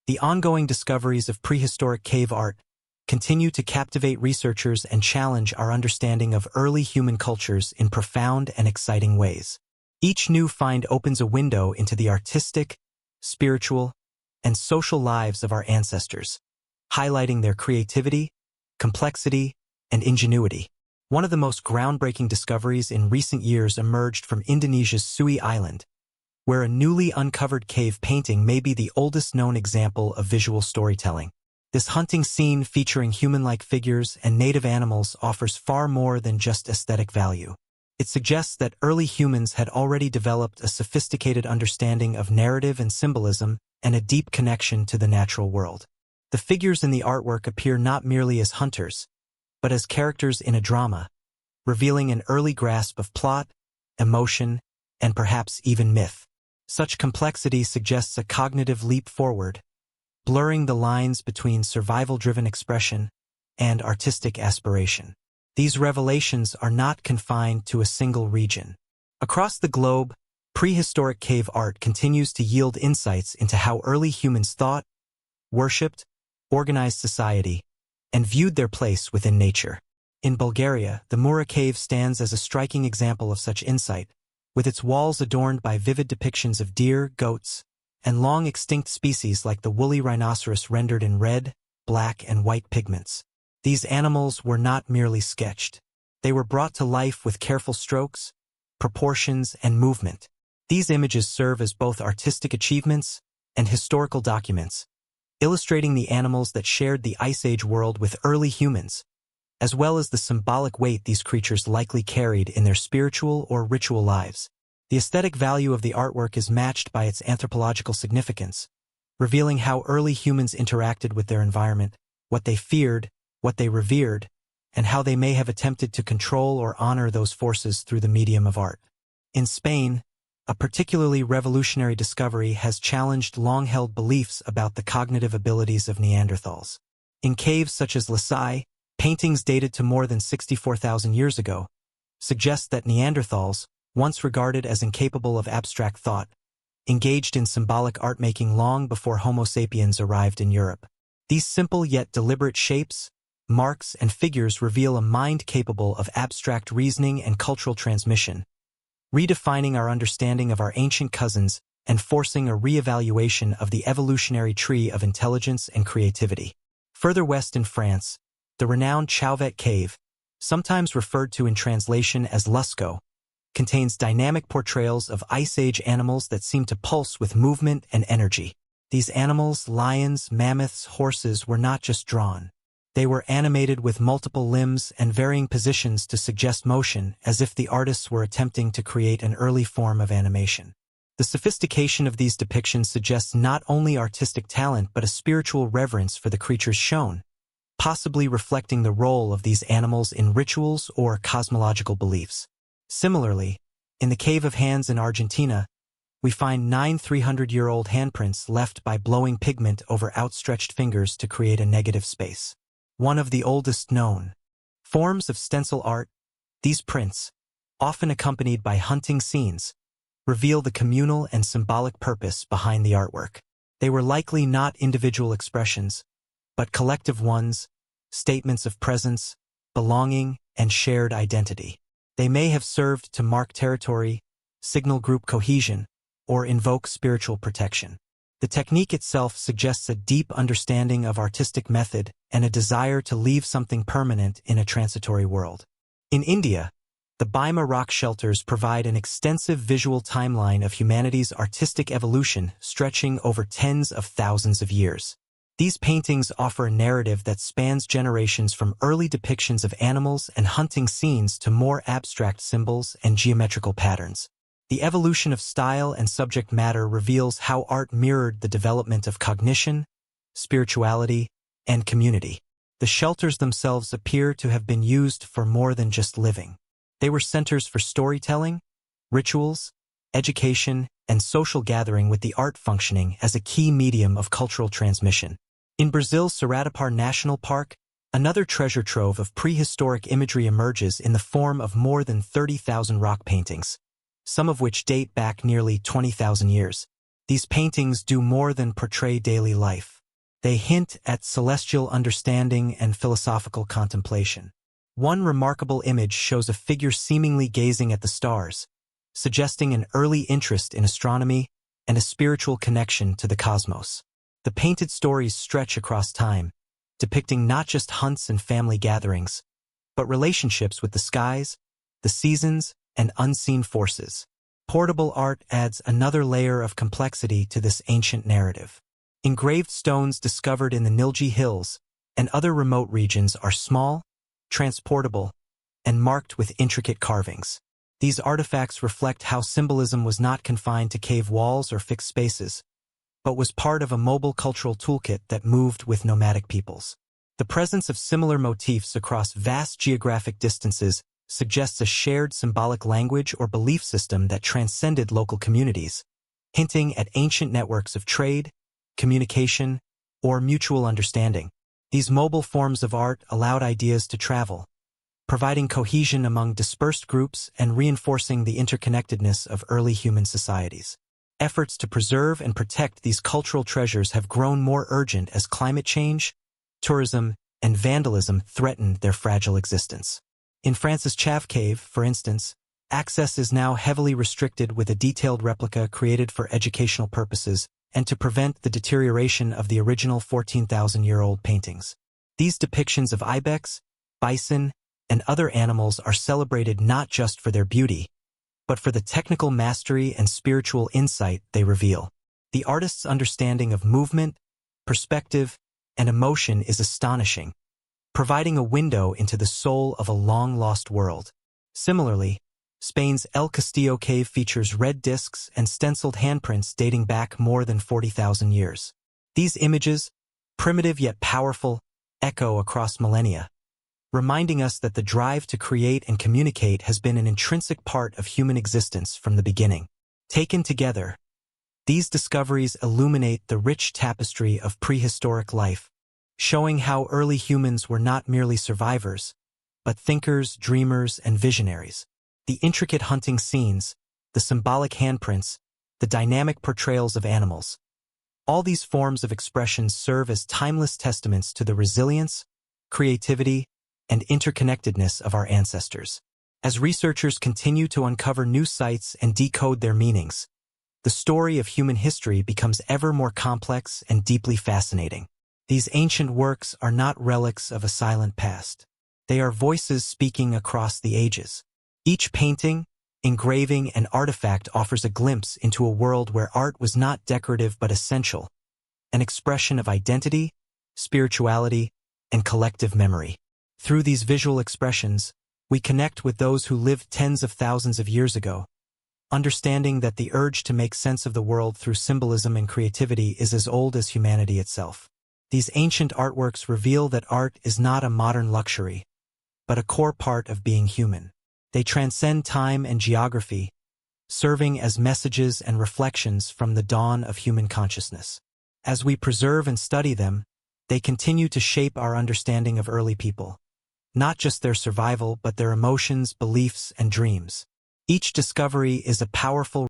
The ongoing discoveries of prehistoric cave art continue to captivate researchers and challenge our understanding of early human cultures in profound and exciting ways. Each new find opens a window into the artistic, spiritual, and social lives of our ancestors, highlighting their creativity, complexity, and ingenuity. One of the most groundbreaking discoveries in recent years emerged from Indonesia's Sui Island, where a newly uncovered cave painting may be the oldest known example of visual storytelling. This hunting scene featuring human-like figures and native animals offers far more than just aesthetic value. It suggests that early humans had already developed a sophisticated understanding of narrative and symbolism and a deep connection to the natural world. The figures in the artwork appear not merely as hunters, but as characters in a drama, revealing an early grasp of plot, emotion, and perhaps even myth. Such complexity suggests a cognitive leap forward, blurring the lines between survival-driven expression and artistic aspiration. These revelations are not confined to a single region. Across the globe, prehistoric cave art continues to yield insights into how early humans thought, worshipped, organized society, and viewed their place within nature. In Bulgaria, the Mura Cave stands as a striking example of such insight, with its walls adorned by vivid depictions of deer, goats, and long-extinct species like the woolly rhinoceros rendered in red, black, and white pigments. These animals were not merely sketched. They were brought to life with careful strokes, proportions, and movement. These images serve as both artistic achievements and historical documents, illustrating the animals that shared the Ice Age world with early humans, as well as the symbolic weight these creatures likely carried in their spiritual or ritual lives. The aesthetic value of the artwork is matched by its anthropological significance, revealing how early humans interacted with their environment, what they feared, what they revered, and how they may have attempted to control or honor those forces through the medium of art. In Spain, a particularly revolutionary discovery has challenged long-held beliefs about the cognitive abilities of Neanderthals. In caves such as Lasai, paintings dated to more than 64,000 years ago suggest that Neanderthals, once regarded as incapable of abstract thought, engaged in symbolic art-making long before Homo sapiens arrived in Europe. These simple yet deliberate shapes, marks, and figures reveal a mind capable of abstract reasoning and cultural transmission, redefining our understanding of our ancient cousins and forcing a re-evaluation of the evolutionary tree of intelligence and creativity. Further west in France, the renowned Chauvet Cave, sometimes referred to in translation as Lusco, contains dynamic portrayals of Ice Age animals that seem to pulse with movement and energy. These animals, lions, mammoths, horses, were not just drawn. They were animated with multiple limbs and varying positions to suggest motion, as if the artists were attempting to create an early form of animation. The sophistication of these depictions suggests not only artistic talent but a spiritual reverence for the creatures shown, possibly reflecting the role of these animals in rituals or cosmological beliefs. Similarly, in the Cave of Hands in Argentina, we find 9 300-year-old handprints left by blowing pigment over outstretched fingers to create a negative space. One of the oldest known forms of stencil art, these prints, often accompanied by hunting scenes, reveal the communal and symbolic purpose behind the artwork. They were likely not individual expressions, but collective ones, statements of presence, belonging, and shared identity. They may have served to mark territory, signal group cohesion, or invoke spiritual protection. The technique itself suggests a deep understanding of artistic method and a desire to leave something permanent in a transitory world. In India, the Bhima rock shelters provide an extensive visual timeline of humanity's artistic evolution stretching over tens of thousands of years. These paintings offer a narrative that spans generations from early depictions of animals and hunting scenes to more abstract symbols and geometrical patterns. The evolution of style and subject matter reveals how art mirrored the development of cognition, spirituality, and community. The shelters themselves appear to have been used for more than just living. They were centers for storytelling, rituals, education, and social gathering, with the art functioning as a key medium of cultural transmission. In Brazil's Saratapar National Park, another treasure trove of prehistoric imagery emerges in the form of more than 30,000 rock paintings, some of which date back nearly 20,000 years. These paintings do more than portray daily life. They hint at celestial understanding and philosophical contemplation. One remarkable image shows a figure seemingly gazing at the stars, suggesting an early interest in astronomy and a spiritual connection to the cosmos. The painted stories stretch across time, depicting not just hunts and family gatherings, but relationships with the skies, the seasons, and unseen forces. Portable art adds another layer of complexity to this ancient narrative. Engraved stones discovered in the Nilgi Hills and other remote regions are small, transportable, and marked with intricate carvings. These artifacts reflect how symbolism was not confined to cave walls or fixed spaces, but was part of a mobile cultural toolkit that moved with nomadic peoples. The presence of similar motifs across vast geographic distances suggests a shared symbolic language or belief system that transcended local communities, hinting at ancient networks of trade, communication, or mutual understanding. These mobile forms of art allowed ideas to travel, providing cohesion among dispersed groups and reinforcing the interconnectedness of early human societies. Efforts to preserve and protect these cultural treasures have grown more urgent as climate change, tourism, and vandalism threaten their fragile existence. In France's Chaves Cave, for instance, access is now heavily restricted with a detailed replica created for educational purposes and to prevent the deterioration of the original 14,000-year-old paintings. These depictions of ibex, bison, and other animals are celebrated not just for their beauty, but for the technical mastery and spiritual insight they reveal. The artist's understanding of movement, perspective, and emotion is astonishing, providing a window into the soul of a long-lost world. Similarly, Spain's El Castillo Cave features red discs and stenciled handprints dating back more than 40,000 years. These images, primitive yet powerful, echo across millennia, reminding us that the drive to create and communicate has been an intrinsic part of human existence from the beginning. Taken together, these discoveries illuminate the rich tapestry of prehistoric life, showing how early humans were not merely survivors, but thinkers, dreamers, and visionaries. The intricate hunting scenes, the symbolic handprints, the dynamic portrayals of animals. All these forms of expression serve as timeless testaments to the resilience, creativity, and interconnectedness of our ancestors. As researchers continue to uncover new sites and decode their meanings, the story of human history becomes ever more complex and deeply fascinating. These ancient works are not relics of a silent past. They are voices speaking across the ages. Each painting, engraving, and artifact offers a glimpse into a world where art was not decorative but essential, an expression of identity, spirituality, and collective memory. Through these visual expressions, we connect with those who lived tens of thousands of years ago, understanding that the urge to make sense of the world through symbolism and creativity is as old as humanity itself. These ancient artworks reveal that art is not a modern luxury, but a core part of being human. They transcend time and geography, serving as messages and reflections from the dawn of human consciousness. As we preserve and study them, they continue to shape our understanding of early people, not just their survival, but their emotions, beliefs, and dreams. Each discovery is a powerful